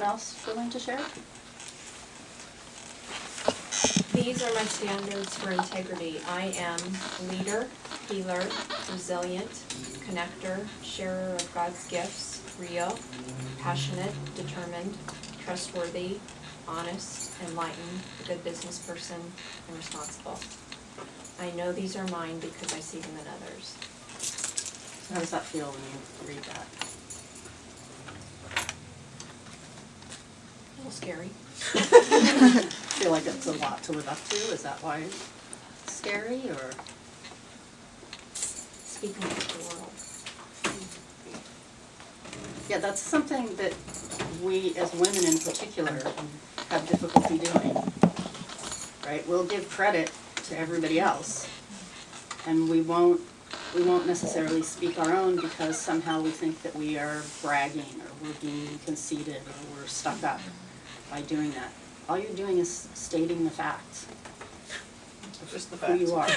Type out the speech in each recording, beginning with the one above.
else willing to share? These are my standards for integrity. I am leader, healer, resilient, connector, sharer of God's gifts, real, passionate, determined, trustworthy, honest, enlightened, a good business person, and responsible. I know these are mine because I see them in others. How does that feel when you read that? A little scary. Feel like it's a lot to live up to? Is that why it's scary, or? Speaking of the world. Yeah, that's something that we as women in particular have difficulty doing, right? We'll give credit to everybody else, and we won't necessarily speak our own because somehow we think that we are bragging or we're being conceited or we're stuck up by doing that. All you're doing is stating the facts. Just the Who you are.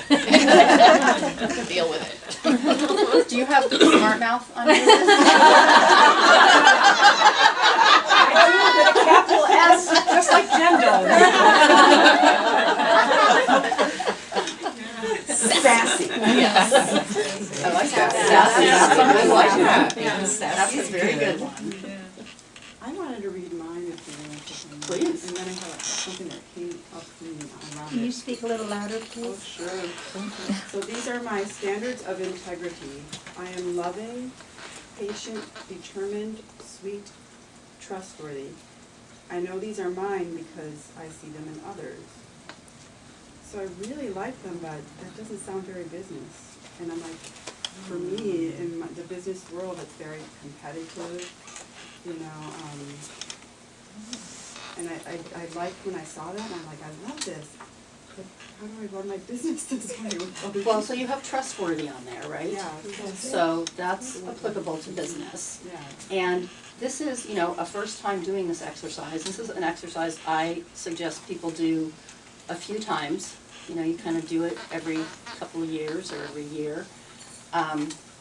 Deal with it. Do you have smart mouth on your list? I do with a capital S, just like Jen does. Sassy. Yes. I like that. Sassy. Sassy. I like that. Yes. That's a very good one. I wanted to read mine if you want to. Please. And then I have something that came up to me around Can you it. speak a little louder, Oh, please? sure. So these are my standards of integrity. I am loving, patient, determined, sweet, trustworthy. I know these are mine because I see them in others. So I really like them, but that doesn't sound very business. And I'm like, for me, in the business world, it's very competitive, you know, and I liked when I saw that, and I'm like, I love this, but how do I run my business this way with other Well, people? so you have trustworthy on there, right? Yeah. So that's applicable to business. Yeah. And this is, you know, a first time doing this exercise. This is an exercise I suggest people do a few times. You know, you kind of do it every couple of years or every year.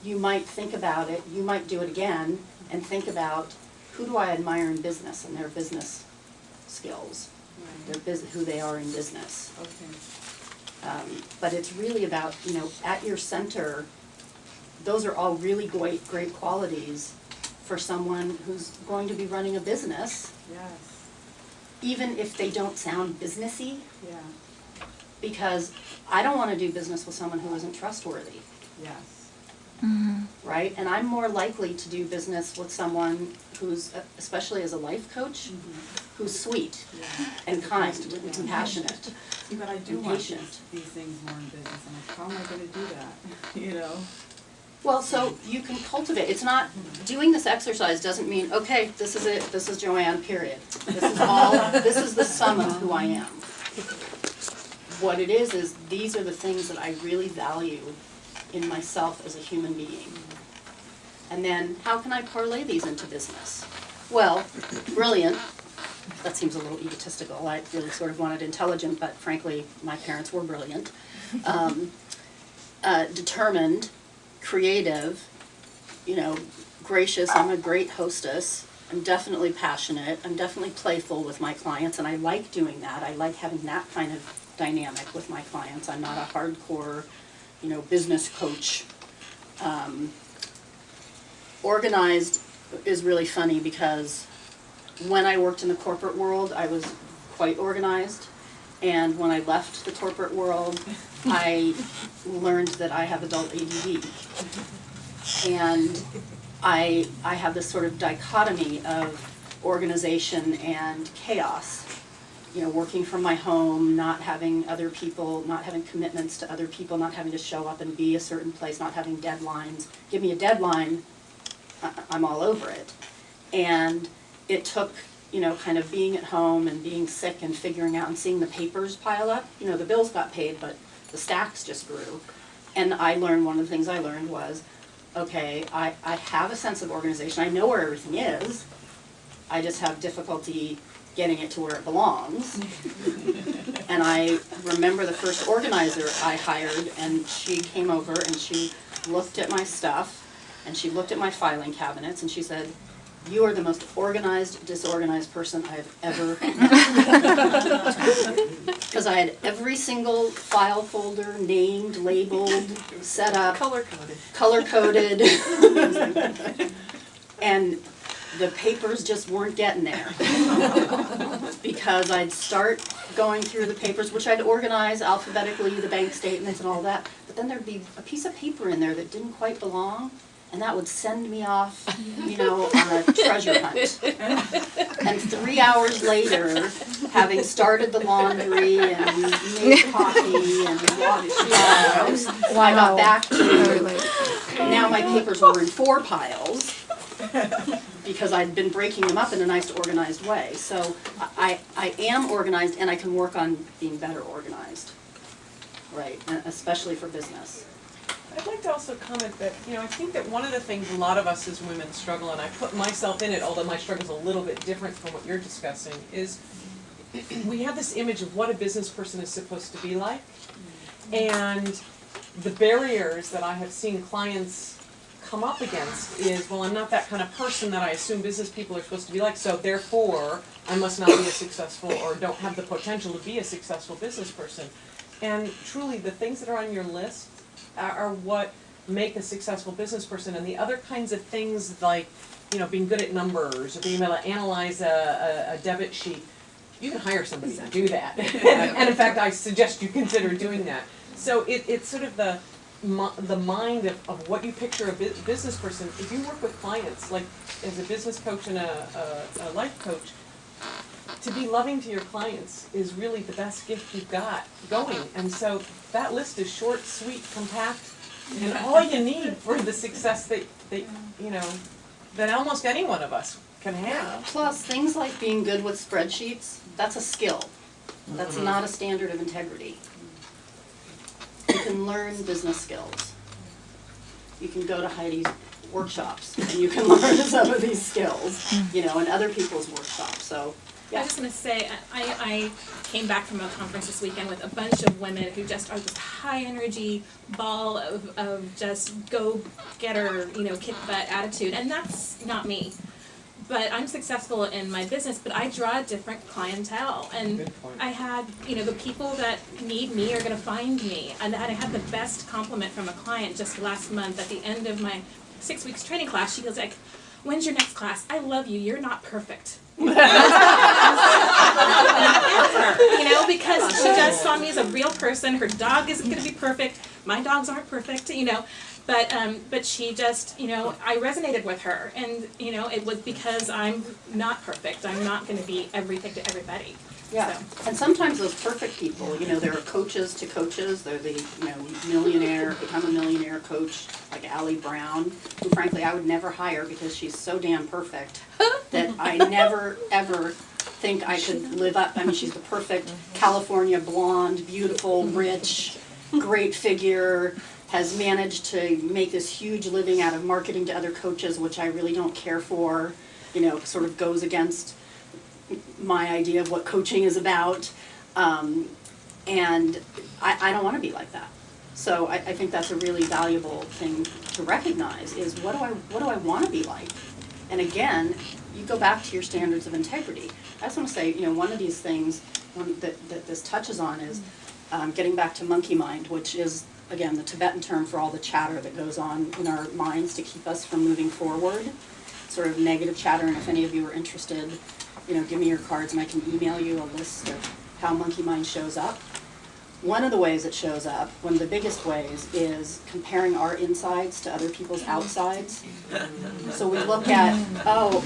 You might think about it, you might do it again, and think about who do I admire in business and their business skills, who they are in business. Okay. But it's really about, you know, at your center, those are all really great qualities for someone who's going to be running a business, Yes. even if they don't sound businessy, Yeah. because I don't want to do business with someone who isn't trustworthy, Yes. right? And I'm more likely to do business with someone who's, especially as a life coach, who's sweet Yeah. and kind and compassionate. See, but I do And want patient. these things more in business. I'm like, how am I going to do that? You know. Well, so you can cultivate. It's not, doing this exercise doesn't mean, okay, this is it, this is Joanne, period. This is all, this is the sum of who I am. What it is these are the things that I really value in myself as a human being. And then, how can I parlay these into business? Well, brilliant. That seems a little egotistical. I really sort of wanted intelligent, but frankly, my parents were brilliant. Determined, creative, you know, gracious. I'm a great hostess. I'm definitely passionate. I'm definitely playful with my clients, and I like doing that. I like having that kind of dynamic with my clients. I'm not a hardcore, you know, business coach. Organized is really funny because when I worked in the corporate world, I was quite organized. And when I left the corporate world, I learned that I have adult ADD. And I have this sort of dichotomy of organization and chaos. You know, working from my home, not having other people, not having commitments to other people, not having to show up and be a certain place, not having deadlines. Give me a deadline, I'm all over it. And it took, you know, kind of being at home and being sick and figuring out and seeing the papers pile up. You know, the bills got paid, but the stacks just grew. And I learned, one of the things I learned was, okay, I have a sense of organization. I know where everything is. I just have difficulty getting it to where it belongs. And I remember the first organizer I hired, and she came over and she looked at my stuff, and she looked at my filing cabinets, and she said, You are the most organized, disorganized person I've ever met. Because I had every single file folder named, labeled, set up, color-coded. And the papers just weren't getting there. Because I'd start going through the papers, which I'd organize alphabetically, the bank statements and all that, but then there'd be a piece of paper in there that didn't quite belong, and that would send me off, you know, on a treasure hunt. And 3 hours later, having started the laundry and made coffee and washed clothes, I got back to, now my papers were in 4 piles, because I'd been breaking them up in a nice organized way. So I am organized, and I can work on being better organized, right, and especially for business. I'd like to also comment that, you know, I think that one of the things a lot of us as women struggle, and I put myself in it, although my struggle is a little bit different from what you're discussing, is we have this image of what a business person is supposed to be like, and the barriers that I have seen clients come up against is, well, I'm not that kind of person that I assume business people are supposed to be like, so therefore I must not be a successful or don't have the potential to be a successful business person. And truly, the things that are on your list are what make a successful business person, and the other kinds of things like, you know, being good at numbers or being able to analyze a debit sheet, you can hire somebody to do that. And in fact, I suggest you consider doing that. So it's sort of the mind of what you picture a business person. If you work with clients, like as a business coach and a life coach, to be loving to your clients is really the best gift you've got going. And so that list is short, sweet, compact, and all you need for the success that you know, that almost any one of us can have. Plus, things like being good with spreadsheets, that's a skill. That's not a standard of integrity. You can learn business skills. You can go to Heidi's workshops and you can learn some of these skills, you know, and other people's workshops. So, yeah. I was just going to say, I came back from a conference this weekend with a bunch of women who just are this high energy ball of just go-getter, you know, kick butt attitude, and that's not me. But I'm successful in my business, but I draw a different clientele, and I had, you know, the people that need me are going to find me. And I had the best compliment from a client just last month at the end of my 6 weeks training class. She goes like, "When's your next class? I love you. You're not perfect." You know, because she just saw me as a real person. Her dog isn't going to be perfect. My dogs aren't perfect, you know. But she just, you know, I resonated with her, and you know, it was because I'm not perfect. I'm not going to be everything to everybody. Yeah, so. And sometimes those perfect people, you know, there are coaches to coaches. They're the, you know, millionaire, become a millionaire coach, like Allie Brown, who frankly I would never hire because she's so damn perfect that I never ever think I could live up. I mean, she's the perfect California blonde, beautiful, rich, great figure, has managed to make this huge living out of marketing to other coaches, which I really don't care for, you know, sort of goes against my idea of what coaching is about, and I don't want to be like that. So I think that's a really valuable thing to recognize is what do I want to be like? And again, you go back to your standards of integrity. I just want to say, you know, one of these things that this touches on is getting back to monkey mind, which is, again, the Tibetan term for all the chatter that goes on in our minds to keep us from moving forward, sort of negative chatter. And if any of you are interested, you know, give me your cards and I can email you a list of how monkey mind shows up. One of the ways it shows up, one of the biggest ways, is comparing our insides to other people's outsides. So we look at, oh,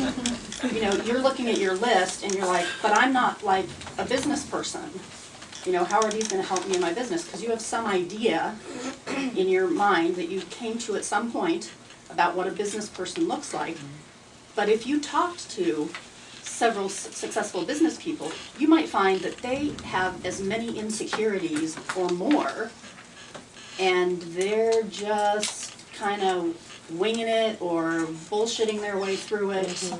you know, you're looking at your list and you're like, but I'm not like a business person. You know, how are these going to help me in my business? Because you have some idea in your mind that you came to at some point about what a business person looks like. But if you talked to several successful business people, you might find that they have as many insecurities or more, and they're just kind of winging it or bullshitting their way through it,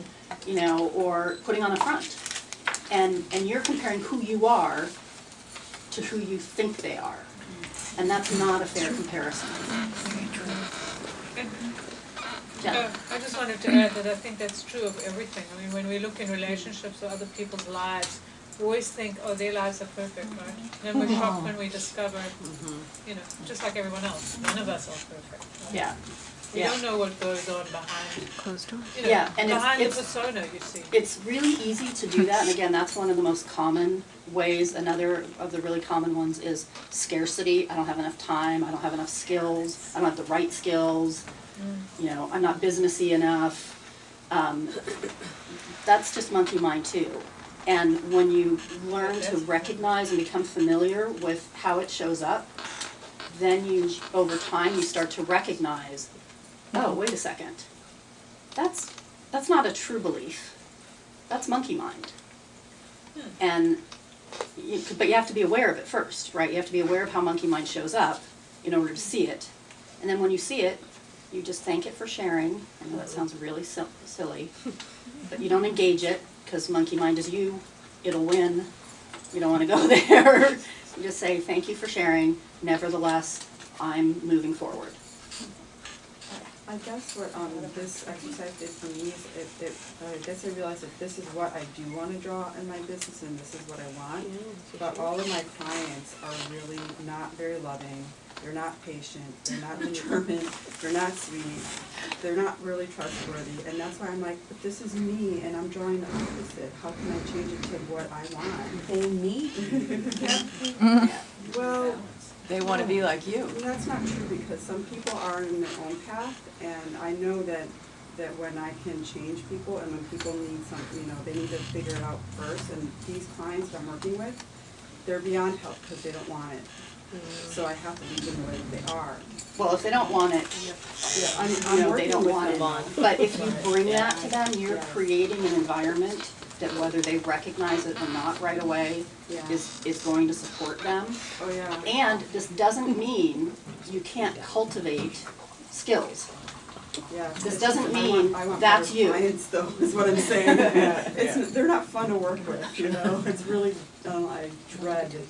you know, or putting on a front. And you're comparing who you are to who you think they are. And that's not a fair comparison. Yeah. I just wanted to add that I think that's true of everything. I mean, when we look in relationships or other people's lives, we always think, oh, their lives are perfect, right? And then we're shocked when we discover, you know, just like everyone else, none of us are perfect. Right? Yeah. We Yeah. don't know what goes on behind, Closed doors. you know, Yeah, and behind it's- the persona, you see. It's really easy to do that, and again, that's one of the most common ways. Another of the really common ones is scarcity. I don't have enough time, I don't have enough skills, I don't have the right skills, you know, I'm not businessy enough. That's just monkey mind too. And when you learn to recognize and become familiar with how it shows up, then you, over time, you start to recognize, oh, wait a second, that's not a true belief, that's monkey mind. And, but you have to be aware of it first, right? You have to be aware of how monkey mind shows up in order to see it. And then when you see it, you just thank it for sharing. I know that sounds really silly, but you don't engage it, because monkey mind is you, it'll win. You don't want to go there. You just say, thank you for sharing, nevertheless, I'm moving forward. I guess what this exercise did for me is I guess I realized that this is what I do want to draw in my business and this is what I want. But all of my clients are really not very loving, they're not patient, they're not determined, they're not sweet, they're not really trustworthy. And that's why I'm like, but this is me and I'm drawing the opposite. How can I change it to what I want? They need Well, They want to be like you. that's not true because some people are in their own path, and I know that when I can change people and when people need something, you know, they need to figure it out first. And these clients I'm working with, they're beyond help because they don't want it. So I have to leave them the way that they are. Well, if they don't want it, Yeah, I'm you know, they working don't with want them. it. But if you bring that to them, you're Yes. creating an environment that whether they recognize it or not right away Yeah. is going to support them. Oh, yeah. And this doesn't mean you can't cultivate skills. Yeah. This It's doesn't just- mean I want that's better you. clients, though, is what I'm saying. They're not fun to work with, you know? It's really, I dread it.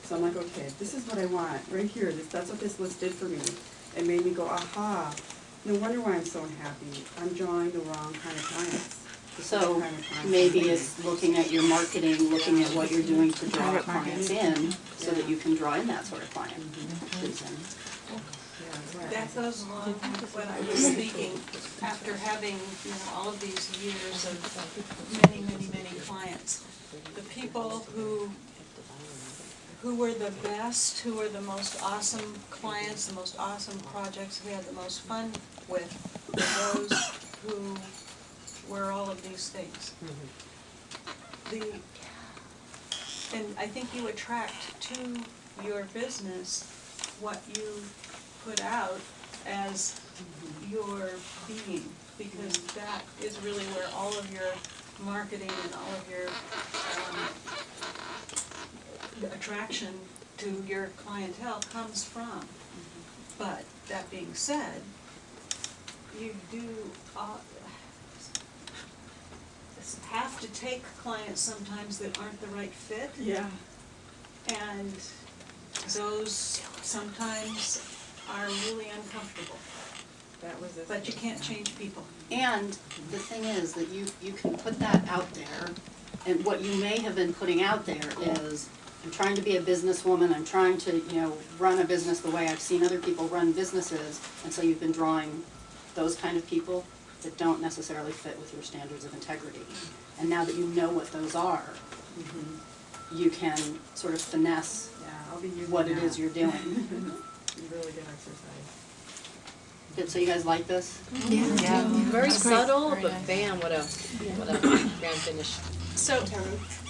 So I'm like, okay, this is what I want, right here. That's what this list did for me. It made me go, aha, no wonder why I'm so unhappy. I'm drawing the wrong kind of clients. This is the So kind of clients maybe I need. it's looking at your marketing, looking at what you're doing to draw clients in so that you can draw in that sort of client. Susan. Yeah, right. That goes along with what I was thinking, after having, you know, all of these years of many, many, many clients. The people who were the best, who were the most awesome clients, the most awesome projects we had the most fun with, were those who were all of these things. And I think you attract to your business what you put out as your being, because that is really where all of your marketing and all of your attraction to your clientele comes from. But that being said, you do have to take clients sometimes that aren't the right fit, Yeah. and those sometimes are really uncomfortable. That was it. But you can't change people. And the thing is that you can put that out there, and what you may have been putting out there is, I'm trying to be a businesswoman, I'm trying to, you know, run a business the way I've seen other people run businesses, and so you've been drawing those kind of people that don't necessarily fit with your standards of integrity. And now that you know what those are, you can sort of finesse Yeah, I'll be using what it that. is you're doing. Really good exercise. Good, so you guys like this? Yeah. Very subtle, Very but nice. bam, what a grand finish. So,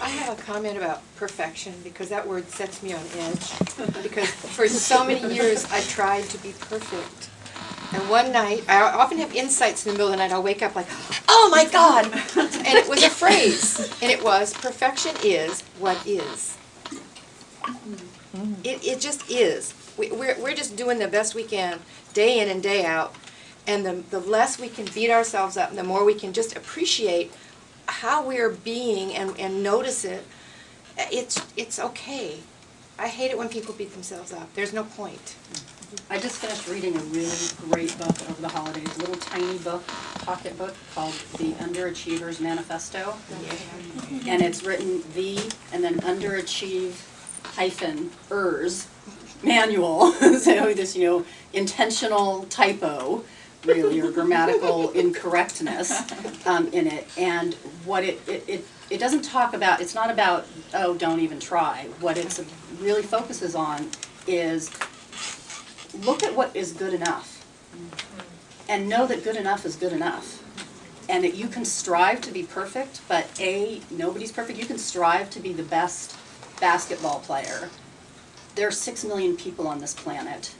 I have a comment about perfection, because that word sets me on edge. Because for so many years, I tried to be perfect. And one night, I often have insights in the middle of the night, I'll wake up like, oh my God! And it was a phrase, and it was, perfection is what is. It just is. We're just doing the best we can, day in and day out. And the less we can beat ourselves up, and the more we can just appreciate how we're being and notice it, it's okay. I hate it when people beat themselves up. There's no point. I just finished reading a really great book over the holidays, a little tiny book, pocket book called The Underachiever's Manifesto. And it's written the and then underachieve-ers manual. So this, intentional typo, really, or grammatical incorrectness in it. And what it doesn't talk about, it's not about, oh, don't even try. What it really focuses on is look at what is good enough and know that good enough is good enough. And that you can strive to be perfect, but nobody's perfect. You can strive to be the best basketball player. There are 6 million people on this planet.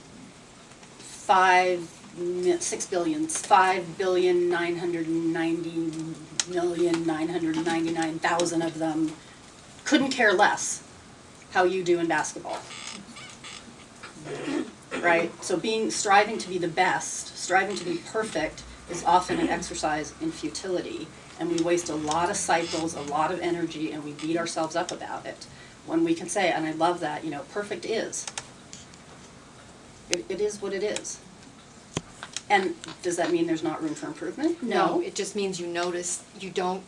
5,990,999,000 of them couldn't care less how you do in basketball. Right? So striving to be the best, striving to be perfect is often an exercise in futility. And we waste a lot of cycles, a lot of energy, and we beat ourselves up about it. When we can say, and I love that, perfect is. It is what it is. And does that mean there's not room for improvement? No, it just means you notice, you don't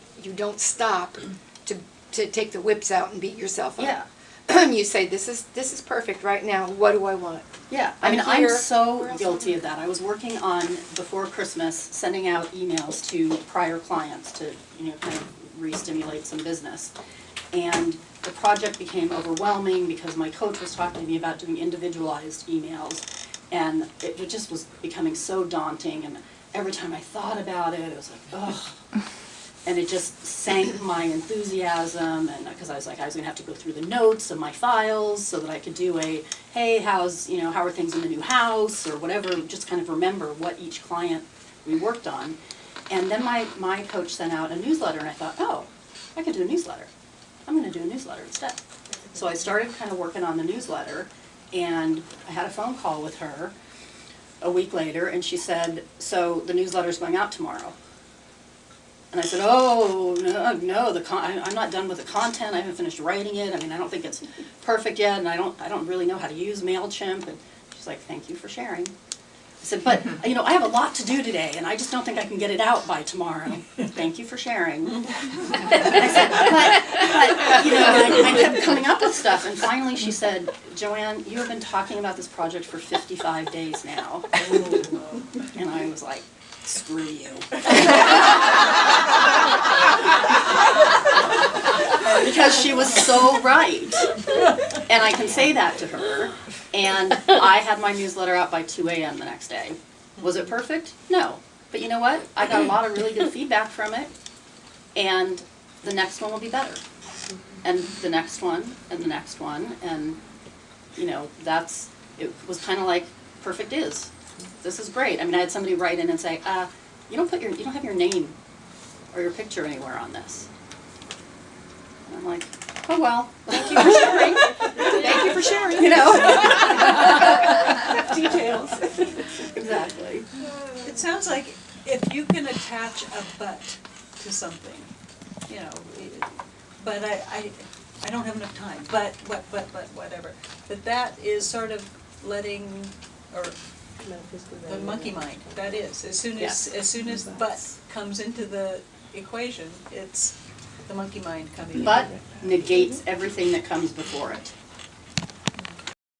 stop to take the whips out and beat yourself up. Yeah. You say, this is perfect right now, what do I want? Yeah, I'm so guilty of that. I was working on, before Christmas, sending out emails to prior clients to, kind of re-stimulate some business. And the project became overwhelming because my coach was talking to me about doing individualized emails. And it just was becoming so daunting, and every time I thought about it was like, ugh. And it just sank my enthusiasm, and because I was going to have to go through the notes of my files so that I could do hey, how are things in the new house, or whatever, just kind of remember what each client we worked on. And then my coach sent out a newsletter, and I thought, oh, I could do a newsletter. I'm going to do a newsletter instead. So I started kind of working on the newsletter, and I had a phone call with her a week later, and she said, so the newsletter's going out tomorrow. And I said, oh, no, I'm not done with the content. I haven't finished writing it. I mean, I don't think it's perfect yet, and I don't really know how to use MailChimp. And she's like, thank you for sharing. I said, but, I have a lot to do today, and I just don't think I can get it out by tomorrow. Thank you for sharing. And I said, but I kept coming up with stuff, and finally she said, Joanne, you have been talking about this project for 55 days now. And I was like, screw you. Because she was so right. And I can say that to her. And I had my newsletter out by 2 a.m. the next day. Was it perfect? No. But you know what? I got a lot of really good feedback from it. And the next one will be better. And the next one, and the next one. And, it was kind of like perfect is. This is great. I mean, I had somebody write in and say, you don't have your name or your picture anywhere on this. And I'm like, oh well, thank you for sharing. Thank you for sharing. Details. Exactly. It sounds like if you can attach a but to something, but I don't have enough time, but whatever. But that is sort of letting, or the monkey mind, that is. As soon as but comes into the equation, it's the monkey mind coming in. But negates everything that comes before it.